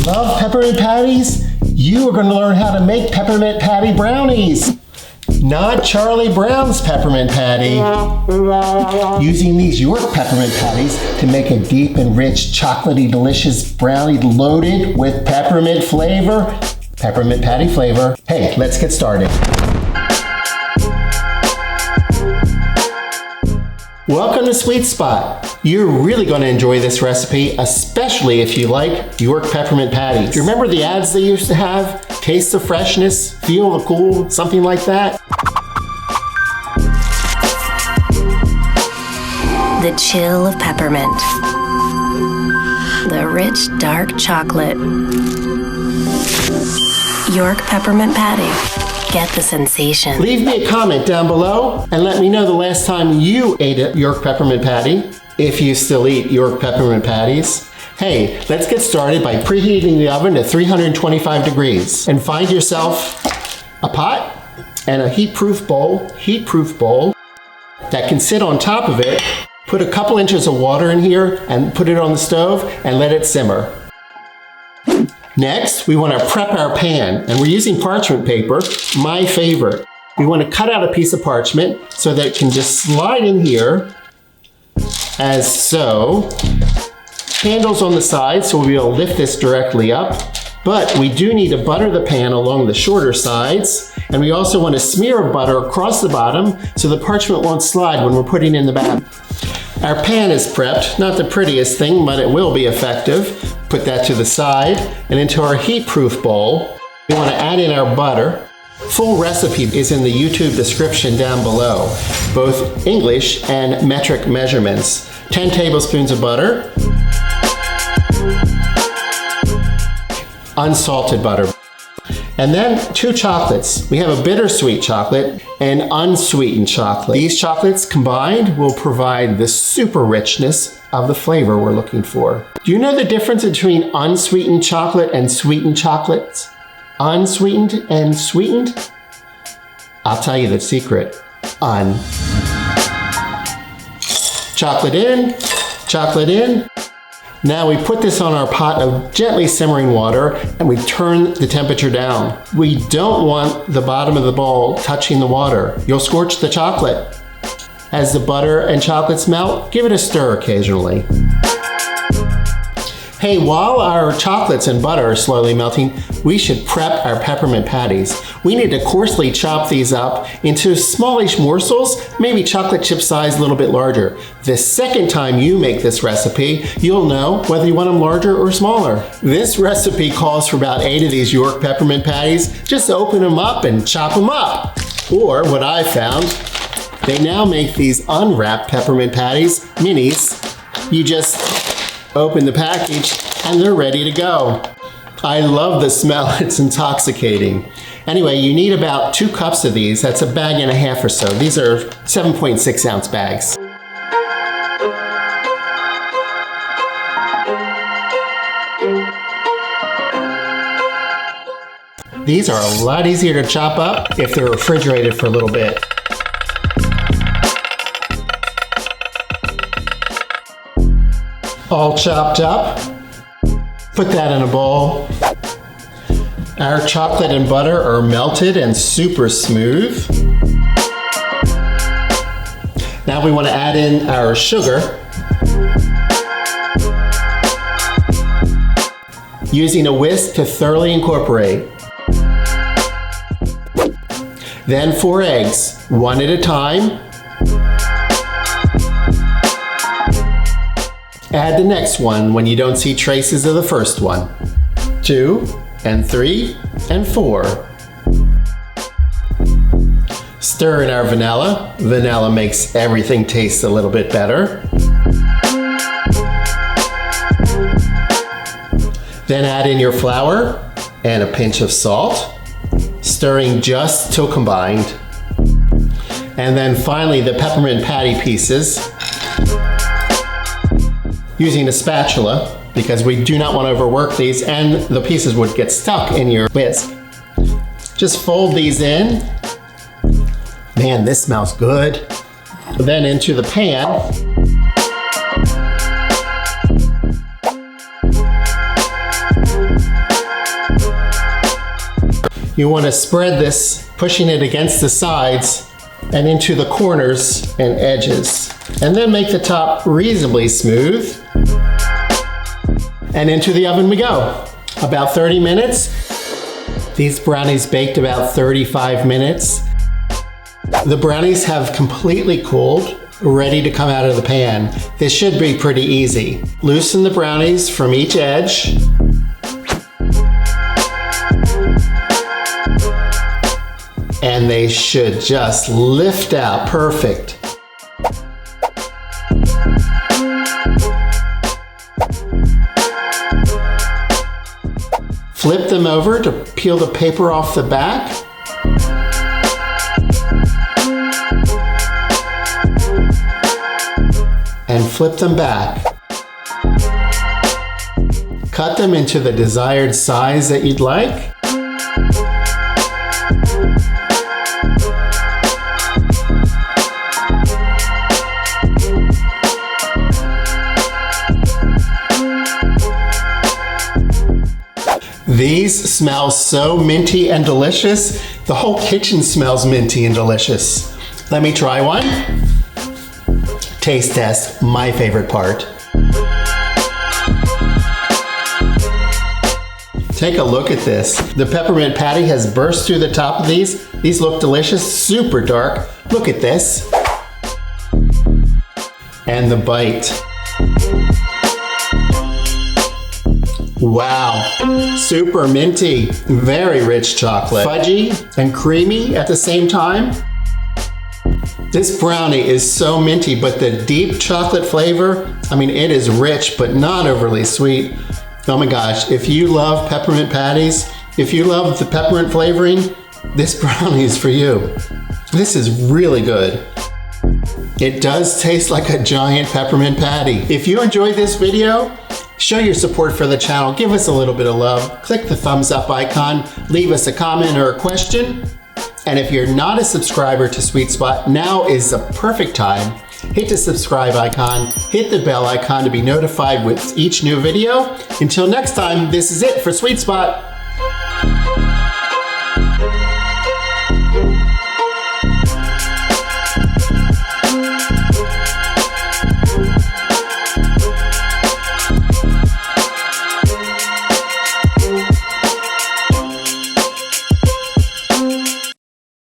Love peppermint patties? You are going to learn how to make Peppermint Pattie Brownies. Not Charlie Brown's Peppermint Patty. Using these York Peppermint Patties to make a deep and rich, chocolatey, delicious brownie loaded with peppermint flavor. Peppermint Patty flavor. Hey, let's get started. Welcome to Sweet Spot. You're really going to enjoy this recipe, especially if you like York Peppermint Patties. Do you remember the ads they used to have? Taste the freshness, feel the cool, something like that? The chill of peppermint. The rich, dark chocolate. York Peppermint Patty. Get the sensation. Leave me a comment down below and let me know the last time you ate a York Peppermint Patty, if you still eat York Peppermint Patties. Hey, let's get started by preheating the oven to 325 degrees. And find yourself a pot and a heat-proof bowl that can sit on top of it. Put a couple inches of water in here and put it on the stove and let it simmer. Next, we want to prep our pan, and we're using parchment paper, my favorite. We want to cut out a piece of parchment so that it can just slide in here, as so. Handles on the side, so we'll be able to lift this directly up. But we do need to butter the pan along the shorter sides, and we also want to smear butter across the bottom so the parchment won't slide when we're putting in the batter. Our pan is prepped, not the prettiest thing, but it will be effective. Put that to the side, and into our heat-proof bowl, we want to add in our butter. Full recipe is in the YouTube description down below, both English and metric measurements. 10 tablespoons of butter, unsalted butter, and then 2 chocolates. We have a bittersweet chocolate and unsweetened chocolate. These chocolates combined will provide the super richness of the flavor we're looking for. Do you know the difference between unsweetened chocolate and sweetened chocolates? Unsweetened and sweetened? I'll tell you the secret. Chocolate in, chocolate in. Now we put this on our pot of gently simmering water and we turn the temperature down. We don't want the bottom of the bowl touching the water. You'll scorch the chocolate. As the butter and chocolates melt, give it a stir occasionally. Hey, while our chocolates and butter are slowly melting, we should prep our peppermint patties. We need to coarsely chop these up into smallish morsels, maybe chocolate chip size, a little bit larger. The second time you make this recipe, you'll know whether you want them larger or smaller. This recipe calls for about 8 of these York peppermint patties. Just open them up and chop them up. Or what I found, they now make these unwrapped peppermint patties, minis. You just open the package and they're ready to go. I love the smell, it's intoxicating. Anyway, you need about 2 cups of these. That's a bag and a half or so. These are 7.6 ounce bags. These are a lot easier to chop up if they're refrigerated for a little bit. All chopped up. Put that in a bowl. Our chocolate and butter are melted and super smooth. Now we want to add in our sugar. Using a whisk to thoroughly incorporate. Then 4 eggs, 1 at a time. Add the next one when you don't see traces of the first one. 2 and 3 and 4. Stir in our vanilla. Vanilla makes everything taste a little bit better. Then add in your flour and a pinch of salt, stirring just till combined. And then finally the peppermint patty pieces. Using a spatula, because we do not want to overwork these and the pieces would get stuck in your whisk. Just fold these in. Man, this smells good. Then into the pan. You want to spread this, pushing it against the sides and into the corners and edges. And then make the top reasonably smooth. And into the oven we go. About 30 minutes. These brownies baked about 35 minutes. The brownies have completely cooled, ready to come out of the pan. This should be pretty easy. Loosen the brownies from each edge. And they should just lift out perfect. Flip them over to peel the paper off the back. And flip them back. Cut them into the desired size that you'd like. These smell so minty and delicious. The whole kitchen smells minty and delicious. Let me try one. Taste test, my favorite part. Take a look at this. The peppermint patty has burst through the top of these. These look delicious, super dark. Look at this. And the bite. Wow, super minty, very rich chocolate. Fudgy and creamy at the same time. This brownie is so minty, but the deep chocolate flavor, I mean, it is rich, but not overly sweet. Oh my gosh, if you love peppermint patties, if you love the peppermint flavoring, this brownie is for you. This is really good. It does taste like a giant peppermint patty. If you enjoyed this video, show your support for the channel, give us a little bit of love, click the thumbs up icon, leave us a comment or a question. And if you're not a subscriber to Sweet Spot, now is the perfect time. Hit the subscribe icon, hit the bell icon to be notified with each new video. Until next time, this is it for Sweet Spot.